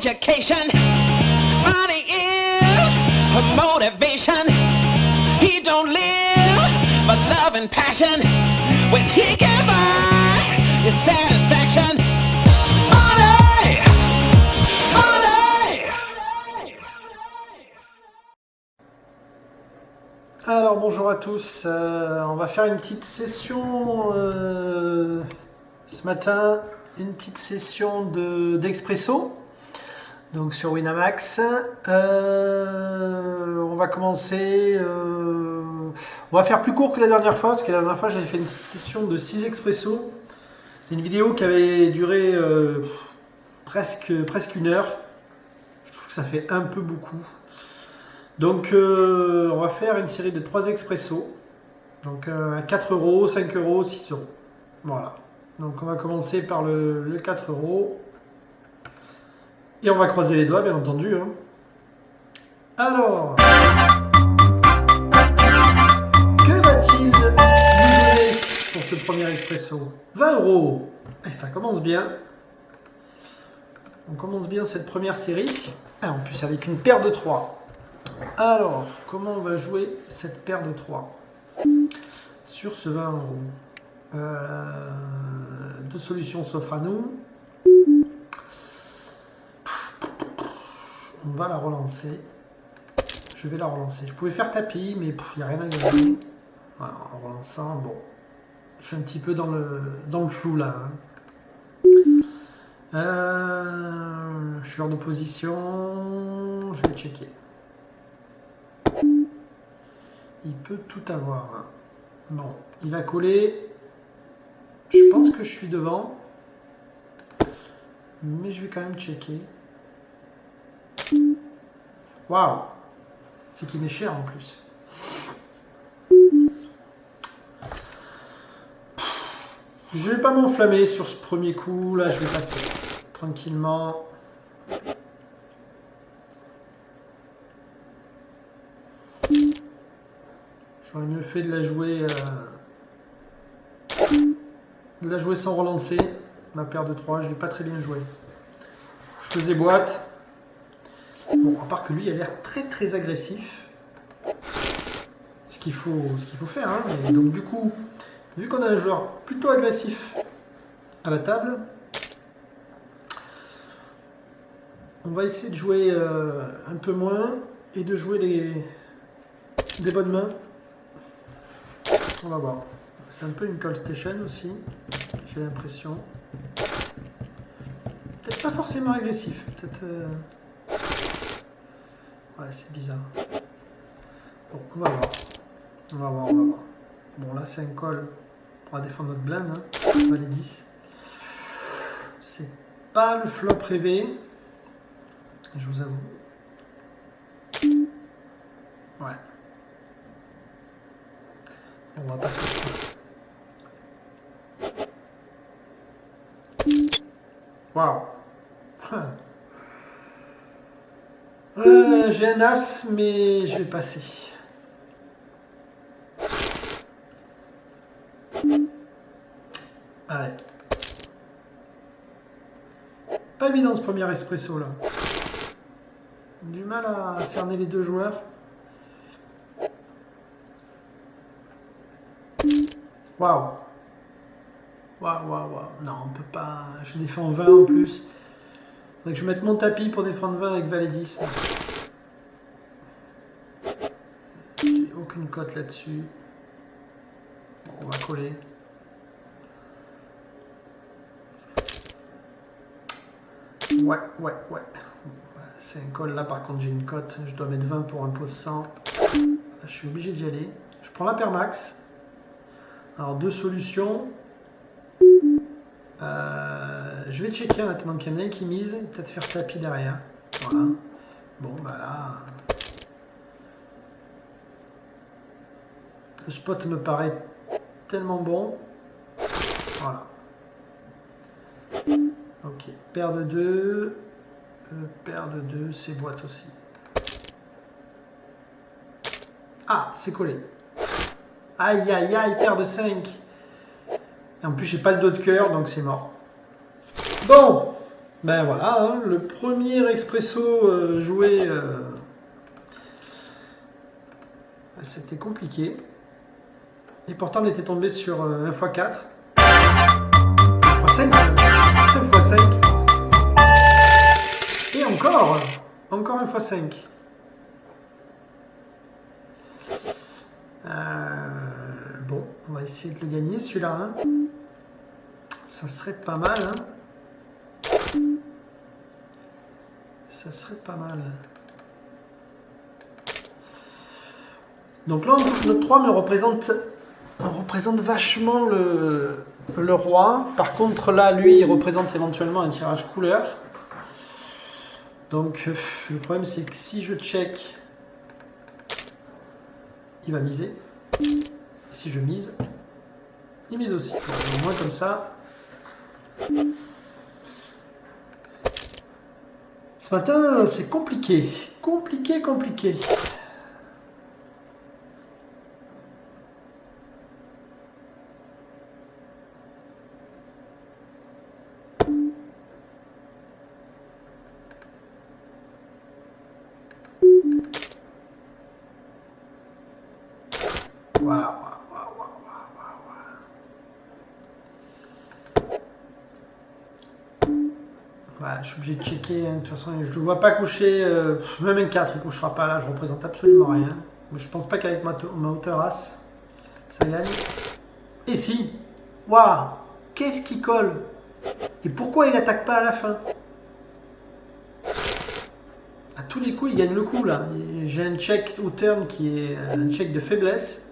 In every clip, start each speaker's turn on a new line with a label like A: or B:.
A: education. Money is her motivation. He don't live for love and passion. When he can buy his satisfaction. Money! Money!
B: Alors bonjour à tous, on va faire une petite session ce matin, une petite session d'Expresso, donc sur Winamax. On va commencer, on va faire plus court que la dernière fois, parce que la dernière fois j'avais fait une session de 6 Expresso. C'est une vidéo qui avait duré presque une heure. Je trouve que ça fait un peu beaucoup. Donc on va faire une série de 3 expressos. Donc à 4 euros, 5 euros, 6 euros. Voilà. Donc on va commencer par le 4 euros. Et on va croiser les doigts, bien entendu. Hein. Alors, que va-t-il nous donner pour ce premier expresso? 20 euros. Et ça commence bien. On commence bien cette première série. Ah, en plus avec une paire de 3. Alors, comment on va jouer cette paire de 3 sur ce 20 euros? Deux solutions s'offrent à nous. On va la relancer. Je vais la relancer. Je pouvais faire tapis, mais il n'y a rien à gagner. Voilà, en relançant, bon. Je suis un petit peu dans le flou là. Je suis en opposition. Je vais checker. Il peut tout avoir. Hein. Bon, il va coller. Je pense que je suis devant. Mais je vais quand même checker. Waouh! C'est qu'il m'est cher en plus. Je vais pas m'enflammer sur ce premier coup. Là, je vais passer tranquillement. J'aurais mieux fait de la jouer sans relancer. Ma paire de 3, je l'ai pas très bien joué. Je faisais boîte. Bon, à part que lui, il a l'air très très agressif. Ce qu'il faut faire. Hein. Et donc du coup, vu qu'on a un joueur plutôt agressif à la table, on va essayer de jouer un peu moins et de jouer des bonnes mains. On va voir. C'est un peu une call station aussi, j'ai l'impression. Peut-être pas forcément agressif. Peut-être. Ouais, c'est bizarre. Bon, on va voir. On va voir. Bon, là, c'est un call. On va défendre notre blinde. Hein. On va les 10. C'est pas le flop rêvé. Je vous avoue. Ouais. On va passer ça. Waouh. J'ai un as, mais je vais passer. Allez. Pas évident ce premier expresso là. Du mal à cerner les deux joueurs. Waouh. Waouh. Non, on peut pas. Je défends 20 en plus. Faudrait que je mette mon tapis pour défendre 20 avec valet 10. J'ai aucune cote là-dessus. Bon, on va coller. Ouais. C'est un call là, par contre, j'ai une cote. Je dois mettre 20 pour un pot de 100. Là, je suis obligé d'y aller. Je prends la paire max. Alors, deux solutions. Je vais checker maintenant qu'il y en a un qui mise. Peut-être faire tapis derrière. Voilà. Bon, bah là. Le spot me paraît tellement bon. Voilà. Ok. Paire de 2. Paire de 2, c'est boîte aussi. Ah, c'est collé. Aïe, paire de 5. Et en plus, j'ai pas le dos de cœur, donc c'est mort. Bon, Ben voilà, hein, le premier expresso joué, c'était compliqué. Et pourtant on était tombé sur 1x4. 1x5 1x5. Et encore 1x5. Bon, on va essayer de le gagner celui-là. Hein. Ça serait pas mal. Hein. Ça serait pas mal. Donc là, notre 3 me représente, on représente vachement le roi. Par contre, là, lui, il représente éventuellement un tirage couleur. Donc, le problème, c'est que si je check, il va miser. Et si je mise, il mise aussi. Donc, au moins, comme ça. Ce matin, c'est compliqué. Compliqué. Je suis obligé de checker, hein. De toute façon je ne le vois pas coucher, même un 4 il ne couchera pas là, je représente absolument rien. Mais je pense pas qu'avec ma hauteur as, ça gagne. Et si, waouh, qu'est-ce qui colle? Et pourquoi il n'attaque pas à la fin? À tous les coups il gagne le coup là. J'ai un check au turn qui est un check de faiblesse.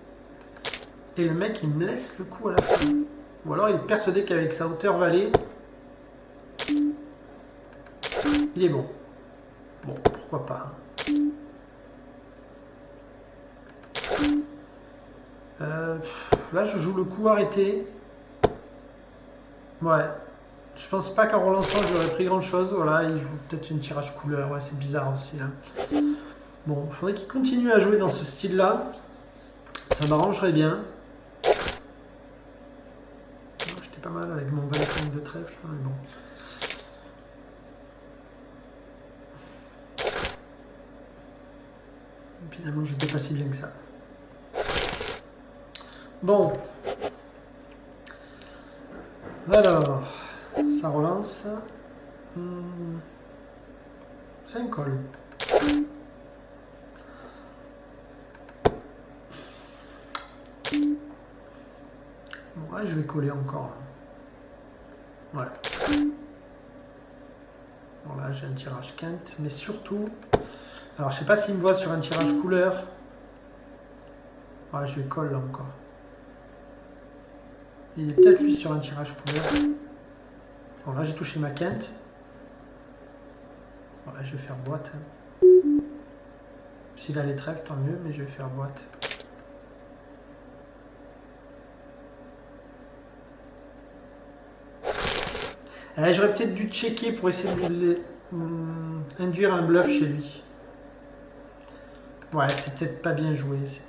B: Et le mec il me laisse le coup à la fin. Ou alors il est persuadé qu'avec sa hauteur valet, il est bon. Bon, pourquoi pas. Là, je joue le coup arrêté. Ouais. Je pense pas qu'en relançant, j'aurais pris grand chose. Voilà, il joue peut-être une tirage couleur. Ouais, c'est bizarre aussi. Là. Bon, il faudrait qu'il continue à jouer dans ce style-là. Ça m'arrangerait bien. J'étais pas mal avec mon valet de trèfle. Mais bon. Finalement, j'étais pas si bien que ça. Bon. Alors, ça relance. C'est un col. Bon, ouais, je vais coller encore. Ouais. Bon, là, j'ai un tirage quinte, mais surtout... Alors, je sais pas s'il me voit sur un tirage couleur. Ouais, je vais coller là encore. Il est peut-être lui sur un tirage couleur. Bon, là, j'ai touché ma quinte. Bon, là, je vais faire boîte. S'il a les trèfles, tant mieux, mais je vais faire boîte. J'aurais peut-être dû checker pour essayer de induire un bluff chez lui. Ouais, c'est peut-être pas bien joué, ce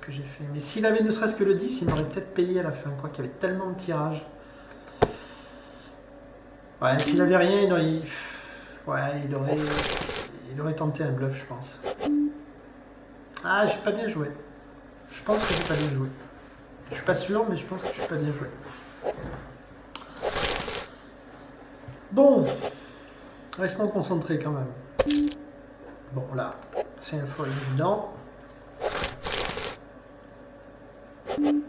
B: que j'ai fait. Mais s'il avait ne serait-ce que le 10, il m'aurait peut-être payé à la fin, quoi, qu'il y avait tellement de tirages. Ouais, s'il avait rien, il aurait tenté un bluff, je pense. Ah, j'ai pas bien joué. Je pense que j'ai pas bien joué. Je suis pas sûr, mais je pense que je suis pas bien joué. Bon, restons concentrés quand même. Bon, là, c'est un foil évident. Vu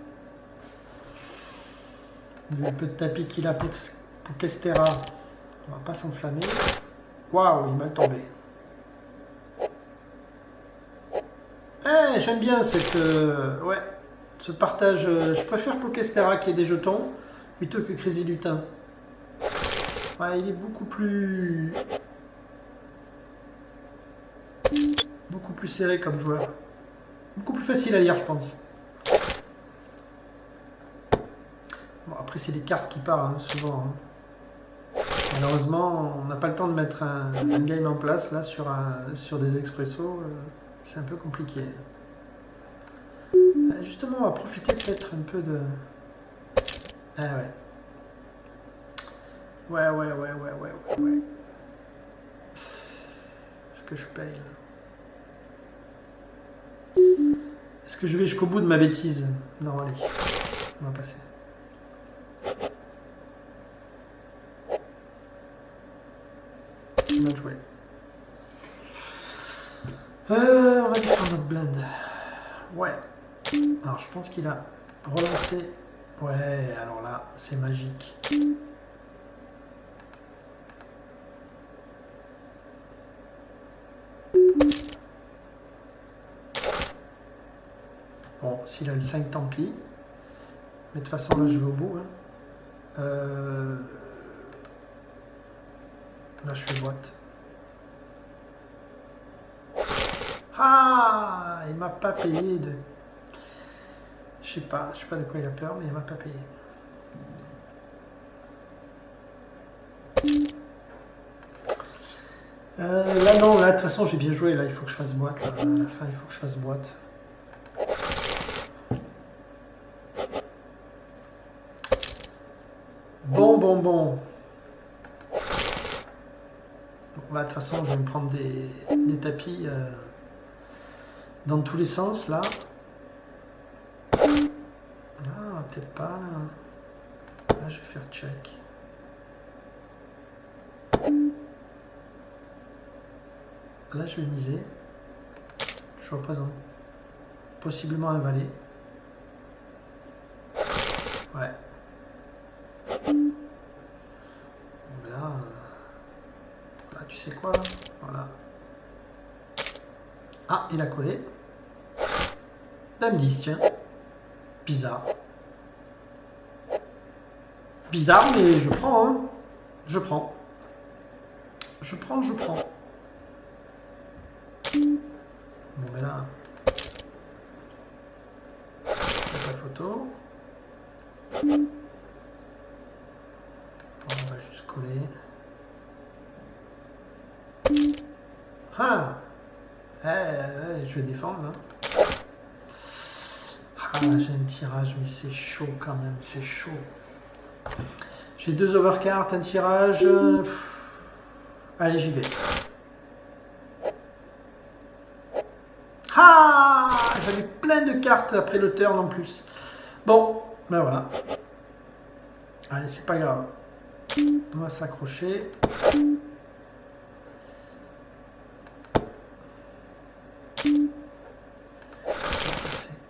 B: le peu de tapis qu'il a pour Kestera, on va pas s'enflammer. Waouh, il m'a tombé. J'aime bien ce partage. Je préfère Pokestera qui est des jetons plutôt que Crazy Lutin. Ouais, il est beaucoup plus serré comme joueur. Beaucoup plus facile à lire, je pense. Bon, après, c'est les cartes qui parlent, hein, souvent. Hein. Malheureusement, on n'a pas le temps de mettre un game en place, là, sur des expressos. C'est un peu compliqué. Justement, on va profiter peut-être un peu de... Ah ouais. Ouais. Est-ce que je paye là? Est-ce que je vais jusqu'au bout de ma bêtise? Non, allez, on va passer. Bien joué. On va faire notre blend. Ouais. Alors je pense qu'il a relancé. Ouais, alors là, c'est magique. Bon, s'il a le 5, tant pis. Mais de toute façon, là, je vais au bout. Hein. Là, je fais boîte. Ah, il m'a pas payé de... Je sais pas de quoi il a peur, mais il m'a pas payé. Là non, là de toute façon j'ai bien joué, là il faut que je fasse boîte, là, à la fin il faut que je fasse boîte. Bon. Donc, là de toute façon je vais me prendre des tapis dans tous les sens là. Ah, peut-être pas là. Là je vais faire check. Là je vais miser. Je représente possiblement un valet. Ouais. Donc là, tu sais quoi là? Voilà. Ah, il a collé. Dame 10, tiens. Bizarre. Bizarre, mais je prends, hein. Je prends. Bon, mais là, c'est la photo. On va juste coller. Ah, je vais défendre. Hein. Ah, j'ai un tirage, mais c'est chaud quand même, c'est chaud. J'ai 2 overcards, un tirage. Allez, j'y vais. Ah, j'avais plein de cartes après le turn en plus. Bon, ben voilà. Allez, c'est pas grave. On va s'accrocher.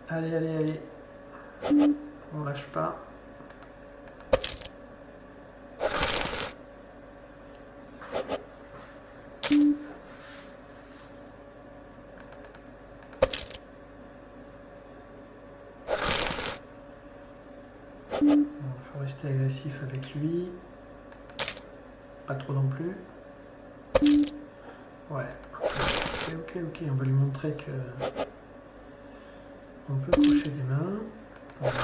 B: Allez. On lâche pas. Il faut rester agressif avec lui. Pas trop non plus. Ouais. Ok. On va lui montrer que on peut coucher des mains. Voilà.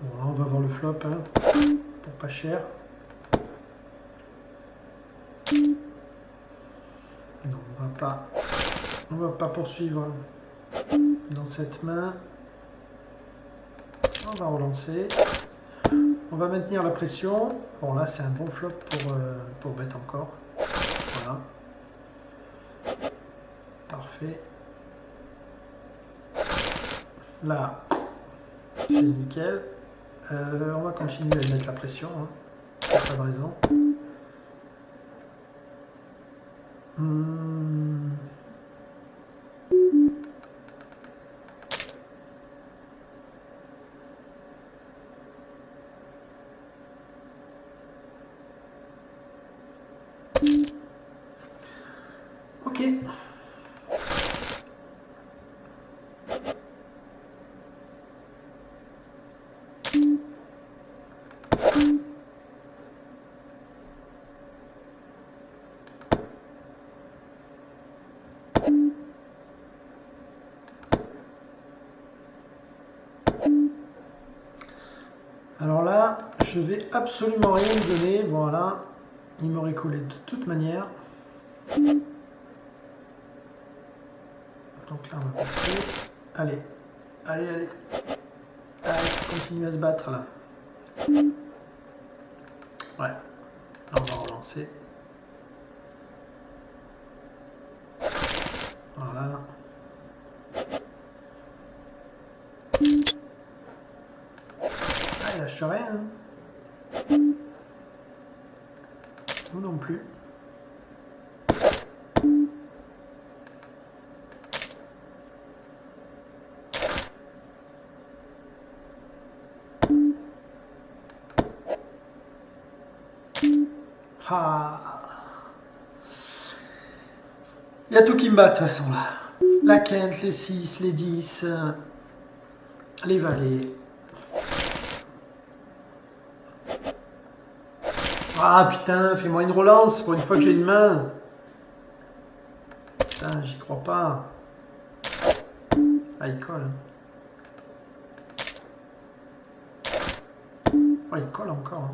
B: Bon, là, on va voir le flop, hein, pour pas cher. Non, on va pas poursuivre dans cette main. On va relancer. On va maintenir la pression. Bon, là, c'est un bon flop pour bet encore. Voilà. Parfait. Là, c'est nickel. On va continuer à mettre la pression. Hein. Pas de raison. Ok. Alors là, je vais absolument rien lui donner. Voilà. Il m'aurait collé de toute manière. Donc là, on va passer. Allez. Allez, allez. Allez, continue à se battre là. Ouais. Là, on va relancer. Voilà. Ah, il lâche rien. Hein. Vous non plus. Ah. Il y a tout qui me bat de toute façon là. La quinte, les 6, les 10, les valets. Ah putain, fais-moi une relance pour une fois que j'ai une main. Putain, j'y crois pas. Ah, il colle. Oh, il colle encore.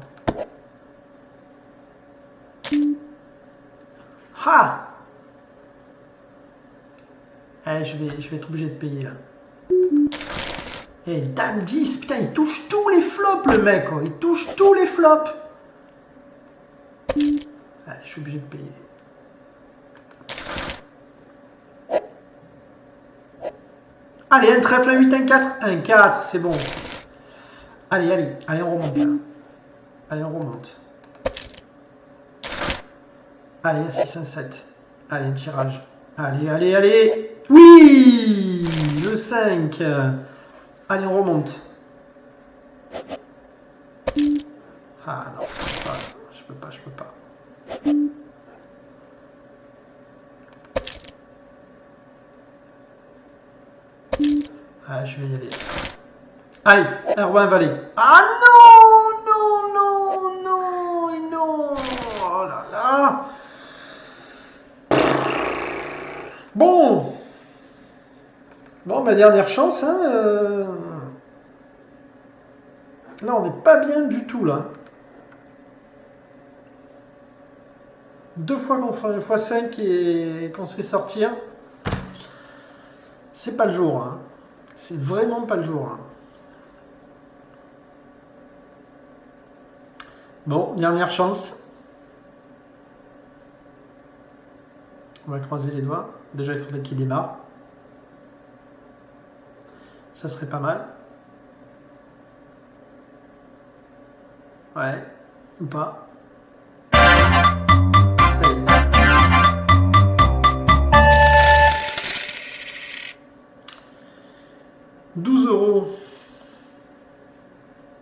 B: Ha! Eh, je vais être obligé de payer là. Eh, dame 10, putain, il touche tous les flops le mec, quoi. Il touche tous les flops. Ah, je suis obligé de payer. Allez, un trèfle, un 8, un 4. Un 4, c'est bon. Allez, allez, allez, on remonte là. Allez, on remonte. Allez, un 6, un 7. Allez, un tirage. Allez, allez, allez. Oui! Le 5. Allez, on remonte. Ah non, je peux pas, je peux pas. Ah, je vais y aller. Allez, un roi, un valet. Ah non, non, non, non, et non. Oh là là. Bon. Bon, ma dernière chance, hein. Là, on n'est pas bien du tout, là. 2 fois qu'on fera une fois 5 et qu'on se fait sortir. C'est pas le jour, hein. C'est vraiment pas le jour, hein. Bon, dernière chance. On va croiser les doigts. Déjà, il faudrait qu'il démarre. Ça serait pas mal. Ouais, ou pas. Ça y est. 12 €.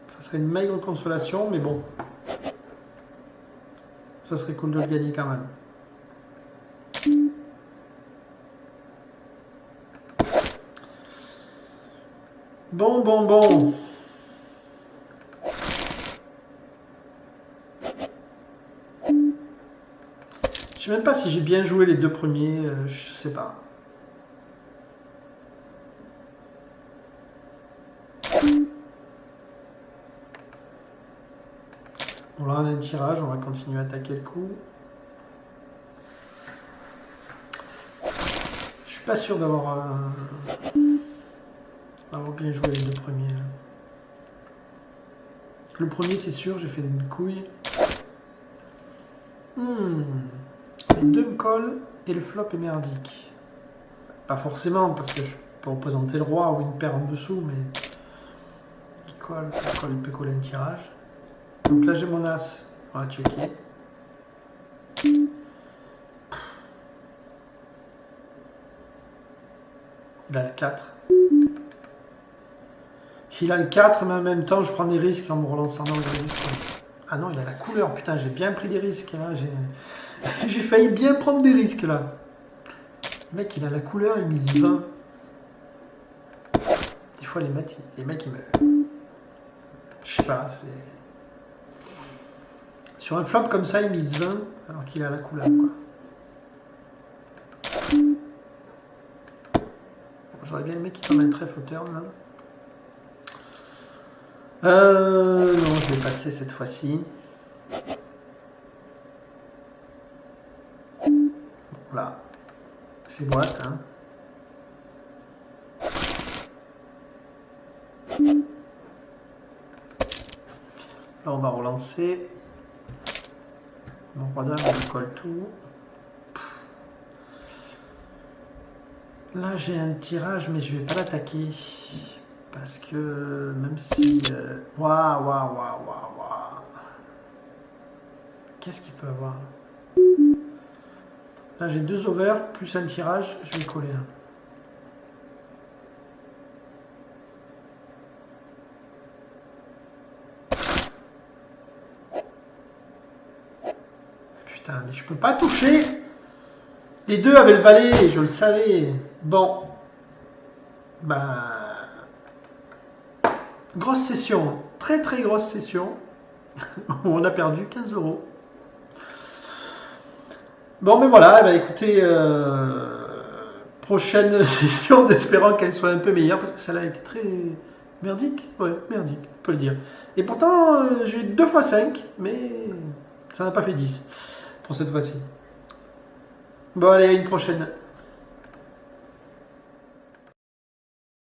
B: Ça serait une maigre consolation, mais bon. Ça serait cool de le gagner quand même. Bon, bon, bon. Je sais même pas si j'ai bien joué les 2 premiers, je sais pas. Bon là on a un tirage, on va continuer à attaquer le coup. Je suis pas sûr d'avoir bien joué les 2 premiers. Là. Le premier c'est sûr, j'ai fait une couille. Les 2 me collent et le flop est merdique. Pas forcément parce que je peux représenter le roi ou une paire en dessous, mais il colle, il peut coller un tirage. Donc là j'ai mon as, on va checker. Il a le 4. Il a le 4, mais en même temps je prends des risques en me relançant dans le risque. Ah non, il a la couleur, putain, j'ai bien pris des risques là. J'ai failli bien prendre des risques là. Le mec, il a la couleur, il mise 20. Des fois, les mecs, ils me... Je sais pas, c'est... Sur un flop comme ça, il mise 20, alors qu'il a la couleur, quoi. J'aurais bien aimé qu'il tombe un trèfle au turn, là. Non, je vais passer cette fois-ci. Voilà. C'est boîte, hein. Là, on va relancer. Donc, voilà, on colle tout. Là, j'ai un tirage, mais je vais pas l'attaquer. Parce que même si... Waouh, waouh, waouh, waouh, waouh. Qu'est-ce qu'il peut avoir? Là, j'ai 2 over, plus un tirage. Je vais coller là. Putain, mais je peux pas toucher. Les deux avaient le valet, je le savais. Bon. Bah... Grosse session. Très très grosse session. On a perdu 15 €. Bon, mais voilà, bah, écoutez, prochaine session, en espérant qu'elle soit un peu meilleure, parce que celle-là a été très merdique. Ouais, merdique, on peut le dire. Et pourtant, j'ai eu 2 x 5, mais ça n'a pas fait 10 pour cette fois-ci. Bon, allez, à une prochaine.